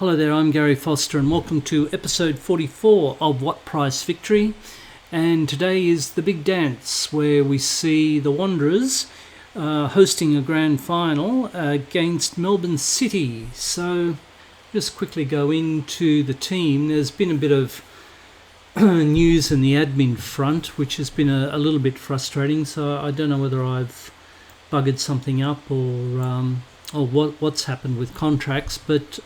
Hello there, I'm Garry Foster and welcome to episode 44 of What Price Victory. And today is the big dance where we see the Wanderers hosting a grand final against Melbourne City. So just quickly go into the team. There's been a bit of news in the admin front, which has been a little bit frustrating. So I don't know whether I've buggered something up or what's happened with contracts, but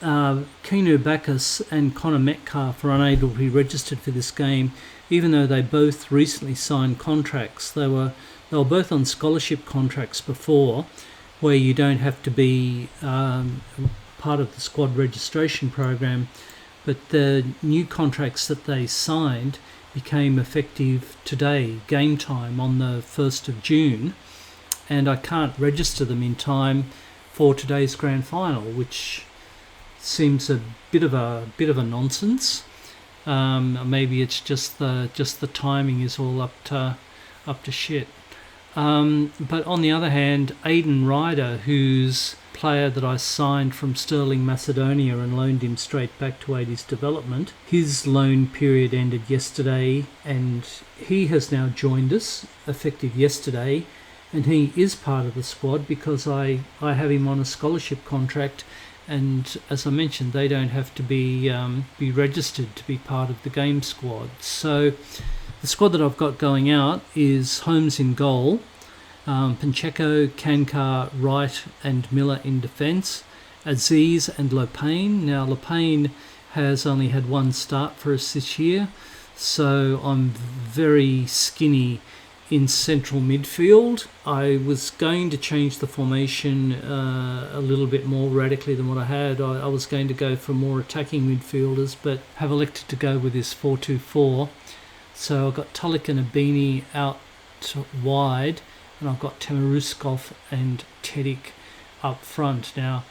Keanu Bacchus and Connor Metcalf are unable to be registered for this game, even though they both recently signed contracts. They were both on scholarship contracts before, where you don't have to be part of the squad registration program, but the new contracts that they signed became effective today, game time, on the 1st of June, and I can't register them in time for today's grand final, which seems a bit of a nonsense. Maybe it's just the timing is all up to shit. But on the other hand, Aidan Ryder, who's player that I signed from Sterling Macedonia and loaned him straight back to aid his development, his loan period ended yesterday, and he has now joined us effective yesterday, and he is part of the squad because I have him on a scholarship contract. And as I mentioned, they don't have to be registered to be part of the game squad. So the squad that I've got going out is Holmes in goal, Pacheco, Kankar, Wright and Miller in defence, Aziz and Lopane. Now Lopane has only had one start for us this year, so I'm very skinny in central midfield. I was going to change the formation a little bit more radically than what I had. I was going to go for more attacking midfielders, but have elected to go with this 4-2-4. So I've got Tulik and Abini out wide, and I've got Temeruskov and Tedik up front. Now,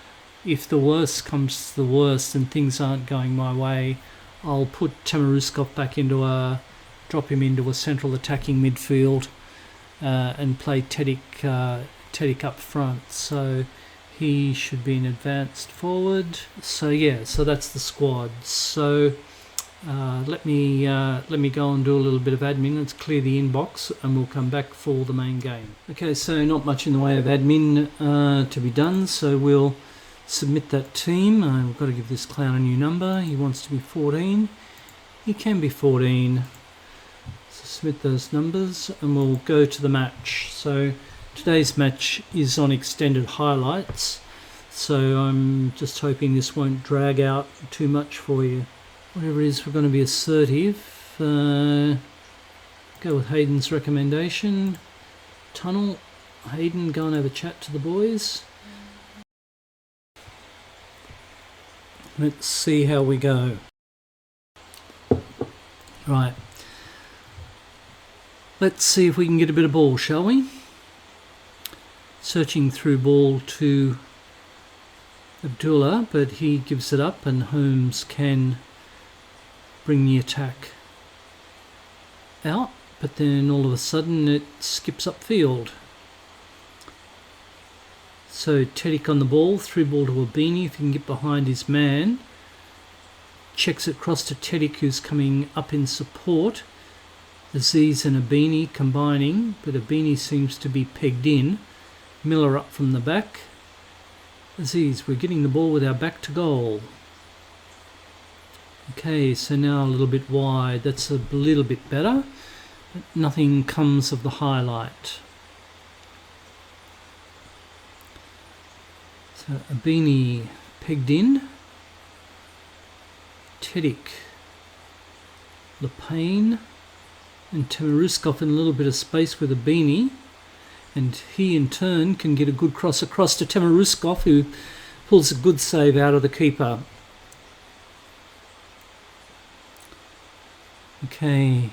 if the worst comes to the worst and things aren't going my way, I'll put Temeruskov back drop him into a central attacking midfield and play Tedik up front. So he should be an advanced forward. So yeah, so that's the squad. So let me go and do a little bit of admin. Let's clear the inbox and we'll come back for the main game. Okay, so not much in the way of admin to be done, so we'll submit that team. We've got to give this clown a new number. He wants to be 14. He can be 14. Submit those numbers and we'll go to the match. So today's match is on extended highlights, so I'm just hoping this won't drag out too much for you. Whatever it is, we're going to be assertive. Go with Hayden's recommendation. Tunnel. Hayden, go and have a chat to the boys. Let's see how we go. Right. Let's see if we can get a bit of ball, shall we? Searching through ball to Abdullah, but he gives it up and Holmes can bring the attack out, but then all of a sudden it skips upfield. So Tedik on the ball, through ball to Abini, if he can get behind his man. Checks it across to Tedik, who's coming up in support. Aziz and Abini combining, but Abini seems to be pegged in. Miller up from the back. Aziz, we're getting the ball with our back to goal. Okay, so now a little bit wide. That's a little bit better, but nothing comes of the highlight. So Abini pegged in. Tedik, Lopane and Temeruskov in a little bit of space with Abini, and he in turn can get a good cross across to Temeruskov, who pulls a good save out of the keeper. Okay,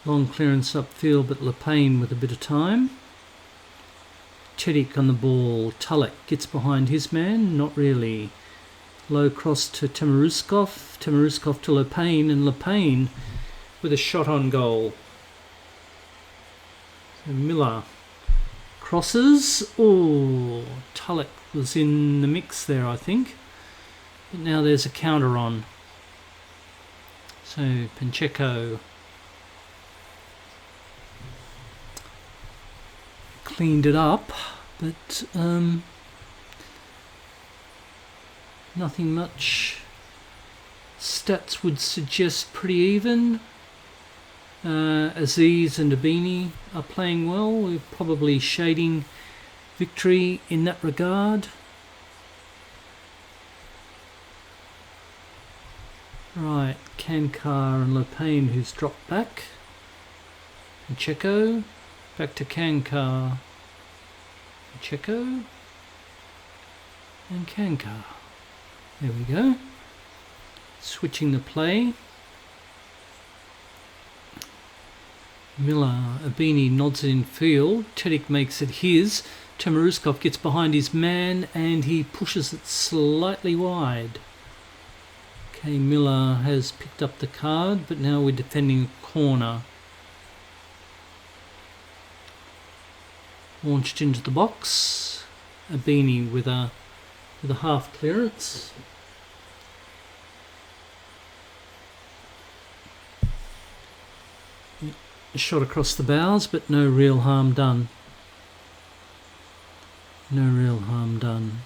long clearance upfield, but Lopane with a bit of time. Tedik on the ball. Tulik gets behind his man, not really. Low cross to Temeruskov, Temeruskov to Lopane, and Lopane with a shot on goal. So Miller crosses. Oh, Tulloch was in the mix there, I think. But now there's a counter on. So Pacheco cleaned it up, but nothing much. Stats would suggest pretty even. Aziz and Abini are playing well. We're probably shading victory in that regard. Right, Kankar and Lopane, who's dropped back. Pacheco, back to Kankar. Pacheco and Kankar. There we go. Switching the play. Miller, Abini nods it in field. Tedic makes it his. Temeruskov gets behind his man and he pushes it slightly wide. Okay, Miller has picked up the card, but now we're defending a corner. Launched into the box. Abini with a half clearance. A shot across the bows, but no real harm done. No real harm done.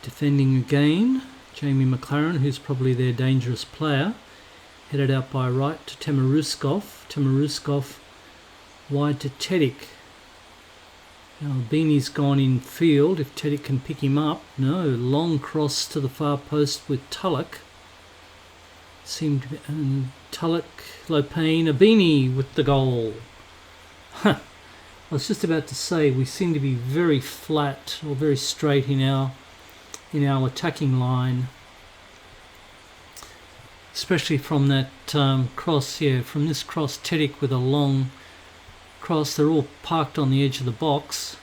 Defending again, Jamie McLaren, who's probably their dangerous player, headed out by right to Temeruskov. Temeruskov wide to Tedic. Now Beanie's gone in field, if Tedic can pick him up. No, long cross to the far post with Tulloch. Seemed to be, Tulloch, Lopane, Abini with the goal. I was just about to say, we seem to be very flat or very straight in our attacking line, especially from that cross. Yeah, from this cross, Tedic with a long cross. They're all parked on the edge of the box.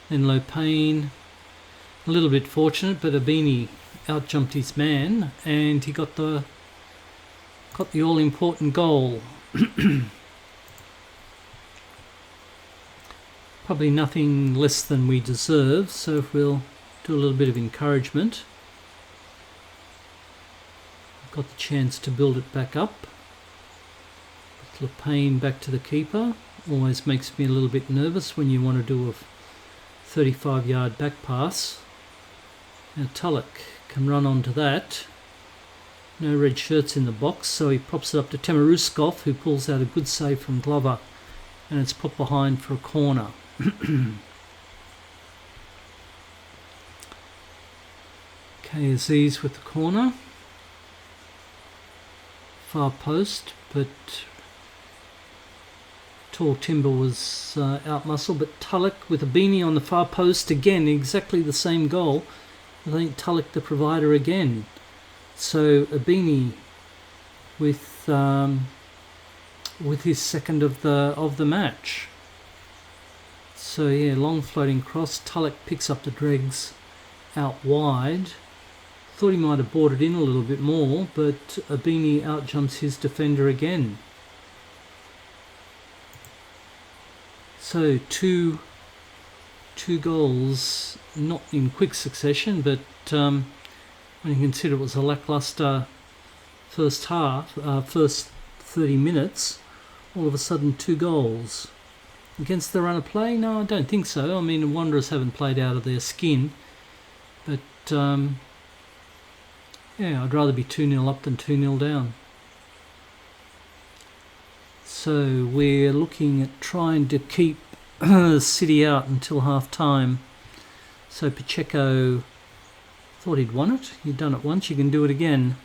Then Lopane, a little bit fortunate, but Abini outjumped his man and he got the all-important goal. Probably nothing less than we deserve, so we'll do a little bit of encouragement. Got the chance to build it back up. Lopane back to the keeper. Always makes me a little bit nervous when you want to do a 35-yard back pass. Now Tulloch can run onto that. No red shirts in the box, so he props it up to Temeruskov, who pulls out a good save from Glover, and it's put behind for a corner. Okay, Aziz with the corner. Far post, but Tall Timber was out-muscled, but Tulloch with Abini on the far post again, exactly the same goal. I think Tulloch the provider again. So Abini with his second of the match. So yeah, long floating cross. Tulloch picks up the dregs out wide. Thought he might have brought it in a little bit more, but Abini outjumps his defender again. So two goals, not in quick succession, but when you consider it was a lackluster first 30 minutes, all of a sudden 2 goals. Against the run of play? No, I don't think so. I mean, the Wanderers haven't played out of their skin. But, yeah, I'd rather be 2-0 up than 2-0 down. So we're looking at trying to keep City out until half-time. So Pacheco thought he'd won it. He'd done it once. You can do it again.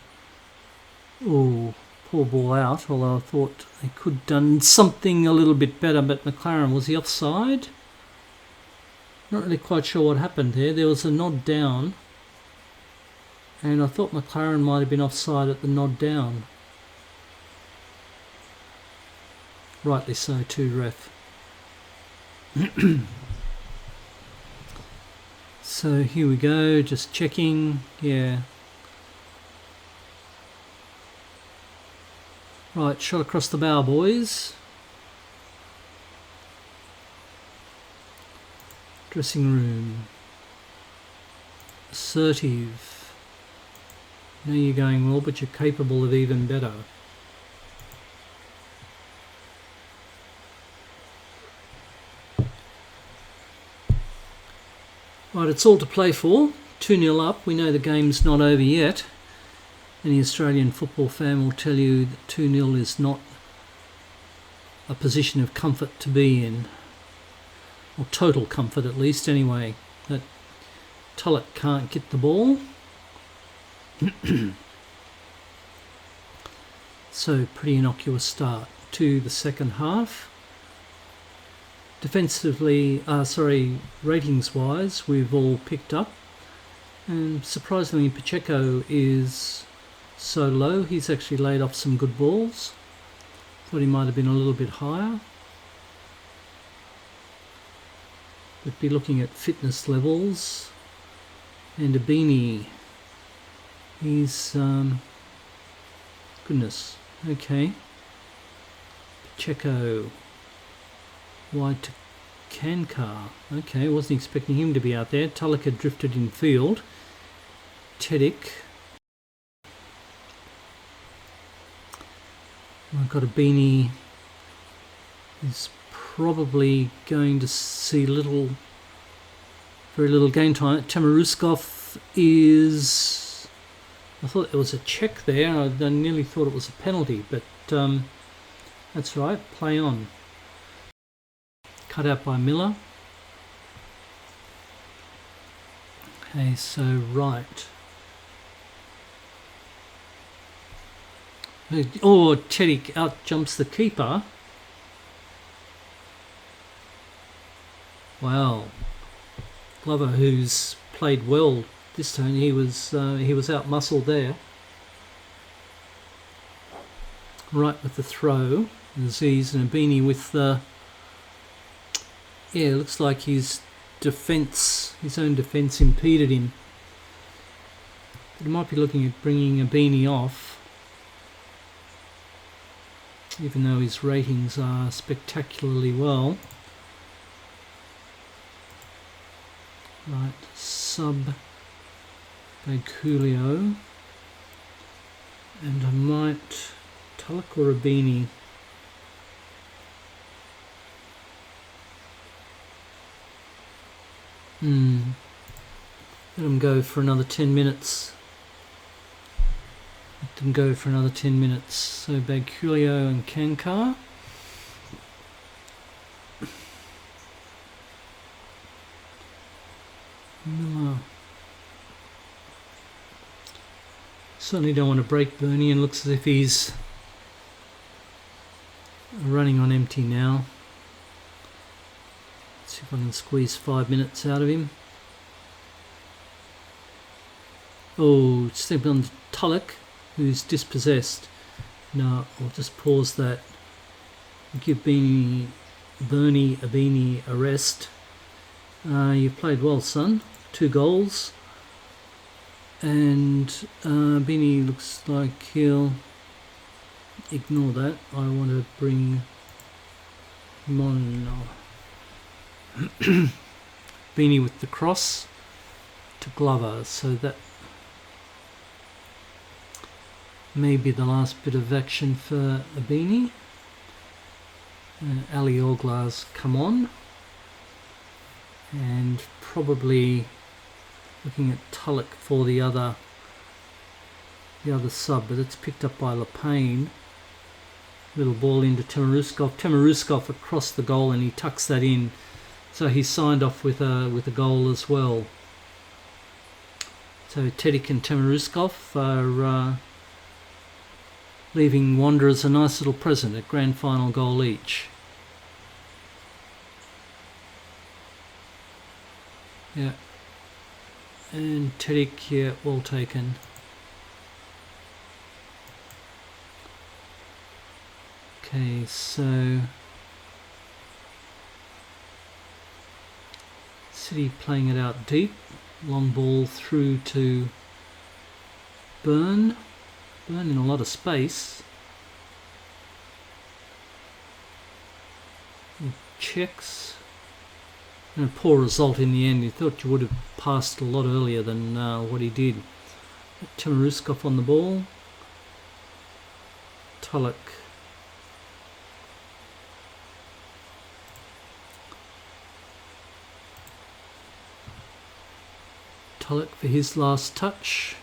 Oh, poor ball out. Although I thought they could have done something a little bit better. But McLaren, was he offside? Not really quite sure what happened there. There was a nod down. And I thought McLaren might have been offside at the nod down. Rightly so too, ref. So here we go, just checking, yeah. Right, shot across the bow, boys. Dressing room. Assertive. You know you're going well, but you're capable of even better. Right, it's all to play for. 2-0 up. We know the game's not over yet. Any Australian football fan will tell you that 2-0 is not a position of comfort to be in. Or total comfort, at least, anyway. That Tulloch can't get the ball. So, pretty innocuous start to the second half. Defensively, ratings-wise, we've all picked up. And surprisingly, Pacheco is so low. He's actually laid off some good balls. Thought he might have been a little bit higher. We'd be looking at fitness levels. And Abini. He's... goodness. Okay. Pacheco. Wide to Kankar. Okay, wasn't expecting him to be out there. Tulloch had drifted in field. Tedic. I've got a Beanie. He's probably going to see very little game time. Tamaruskov is... I thought there was a check there. I nearly thought it was a penalty, but that's right. Play on. Cut out by Miller. Okay, so right. Oh, Teddy out jumps the keeper. Wow. Glover, who's played well this time, he was out muscled there. Right with the throw. Aziz and Abini with the... Yeah, it looks like his own defence impeded him. But he might be looking at bringing Abini off, even though his ratings are spectacularly well. Right, sub Bagulio. And I might... Tulloch or Abini? Let them go for another 10 minutes. So Bagulio and Kankar. Miller. Certainly don't want to break Bernie, and looks as if he's running on empty now. See if I can squeeze 5 minutes out of him. Oh, stepped on Tulloch, who's dispossessed. No, I'll just pause that. Give Bernie Abini a rest. You played well, son. 2 goals. And Abini looks like he'll ignore that. I want to bring him on now. Beanie with the cross to Glover, so that may be the last bit of action for Abini. Ali Orglar's come on, and probably looking at Tulloch for the other sub, but it's picked up by Lapayne. Little ball into Tamaruskov across the goal, and he tucks that in. So he's signed off with a goal as well. So Tedic and Tamaruskov are leaving Wanderers a nice little present, a grand final goal each. Yeah. And Tedic, yeah, well taken. Okay, so City playing it out deep. Long ball through to Burn. Burn in a lot of space. He checks. And a poor result in the end. You thought you would have passed a lot earlier than what he did. Timaruskov on the ball. Tulloch. Tulloch for his last touch.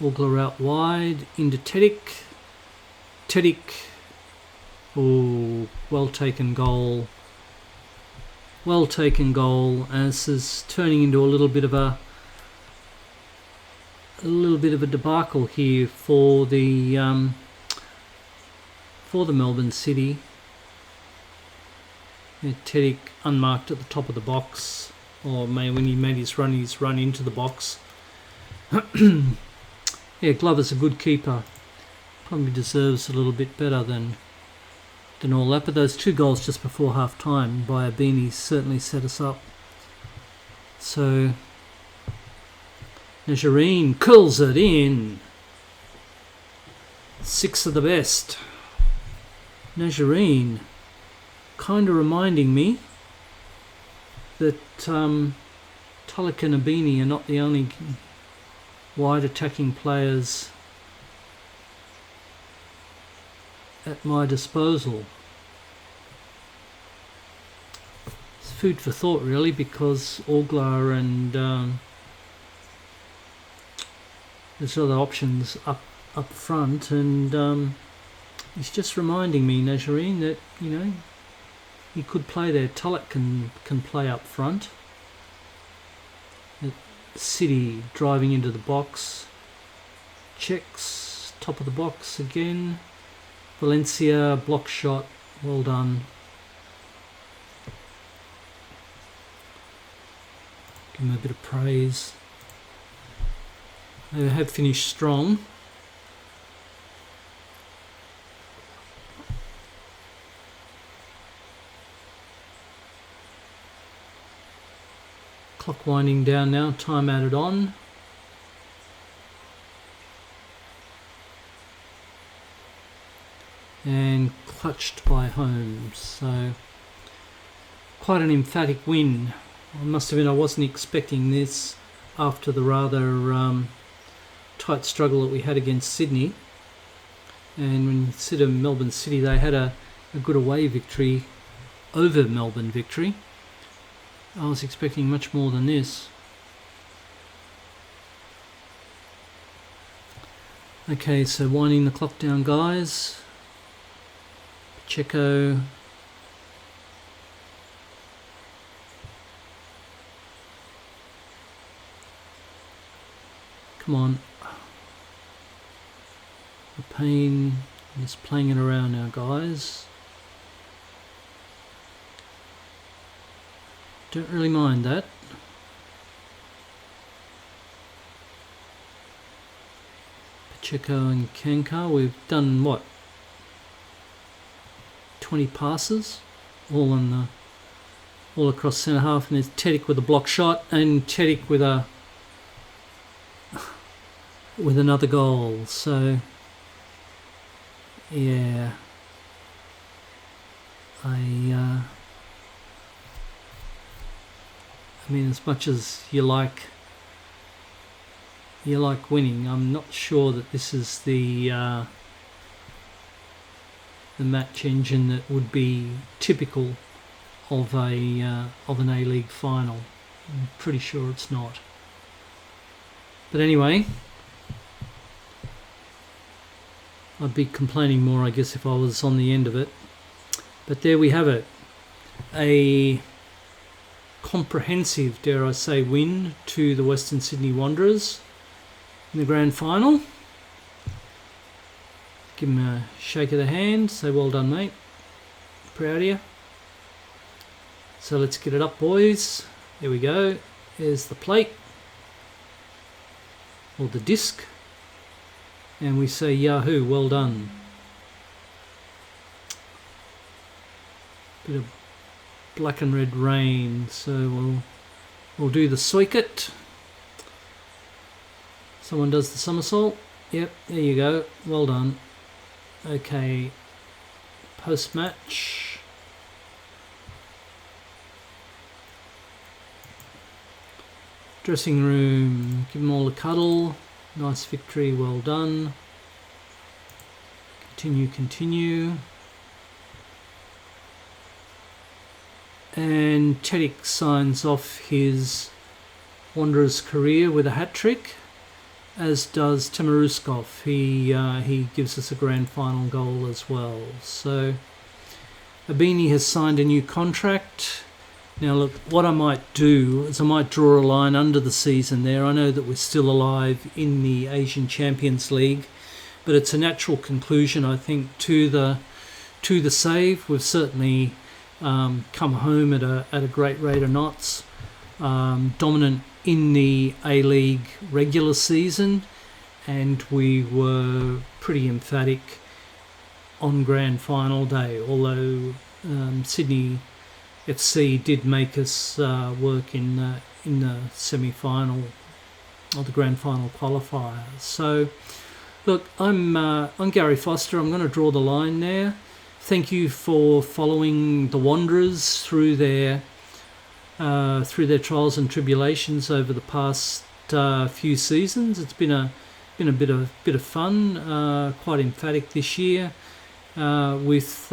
Orgler out wide. Into Tedic. Tedic. Oh, well taken goal. Well taken goal. And this is turning into a little bit of a debacle here for the Melbourne City. Tedic unmarked at the top of the box, or when he made his run into the box. Yeah, Glover's a good keeper. Probably deserves a little bit better than all that, but those 2 goals just before half time by Abini certainly set us up. So Najarine curls it in. 6 of the best. Najarine kind of reminding me that Tulloch and Abini are not the only wide attacking players at my disposal. It's food for thought really, because Orgler and there's other options up front, and he's just reminding me, Najarine, that he could play there. Tulloch can play up front. City driving into the box. Checks top of the box again. Valencia block shot. Well done. Give him a bit of praise. They have finished strong. Clock winding down now, time added on. And clutched by Holmes. So quite an emphatic win. I wasn't expecting this after the rather tight struggle that we had against Sydney. And when you consider Melbourne City, they had a good away victory over Melbourne victory. I was expecting much more than this. Okay, so winding the clock down, guys. Pacheco. Come on. The pain. Just playing it around now, guys. Don't really mind that. Pacheco and Kankar, we've done what? 20 passes, all across centre half, and there's Tedic with a block shot, and Tedic with another goal. So yeah, I mean, as much as you like winning, I'm not sure that this is the match engine that would be typical of an A-League final. I'm pretty sure it's not. But anyway, I'd be complaining more, I guess, if I was on the end of it. But there we have it. A comprehensive, dare I say, win to the Western Sydney Wanderers in the grand final. Give him a shake of the hand, say well done mate, proud of you. So let's get it up, boys. There we go, there's the plate or the disc, and we say yahoo, well done. Bit of black and red rain, so we'll do the circuit. Someone does the somersault. Yep, there you go, well done. Okay, post-match. Dressing room, give them all a cuddle. Nice victory, well done. Continue. And Tedic signs off his Wanderers career with a hat-trick, as does Tamaruskov. He gives us a grand final goal as well. So Abini has signed a new contract. Now look, what I might do is I might draw a line under the season there. I know that we're still alive in the Asian Champions League, but it's a natural conclusion, I think, to the save. We've certainly come home at a great rate of knots, dominant in the A-League regular season, and we were pretty emphatic on grand final day, although Sydney FC did make us work in the semi-final or the grand final qualifier. So look, I'm Garry Foster. I'm going to draw the line there. Thank you for following the Wanderers through their trials and tribulations over the past few seasons. It's been a bit of fun, quite emphatic this year, with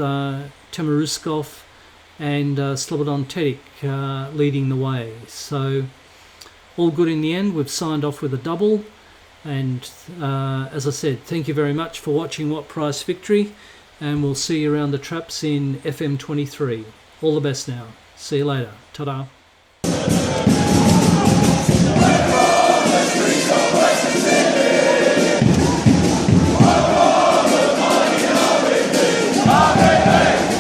Tamaruskov and Slobodan Tedic leading the way. So all good in the end. We've signed off with a double, and as I said, thank you very much for watching What Price Victory, and we'll see you around the traps in FM23. All the best now. See you later. Ta-da.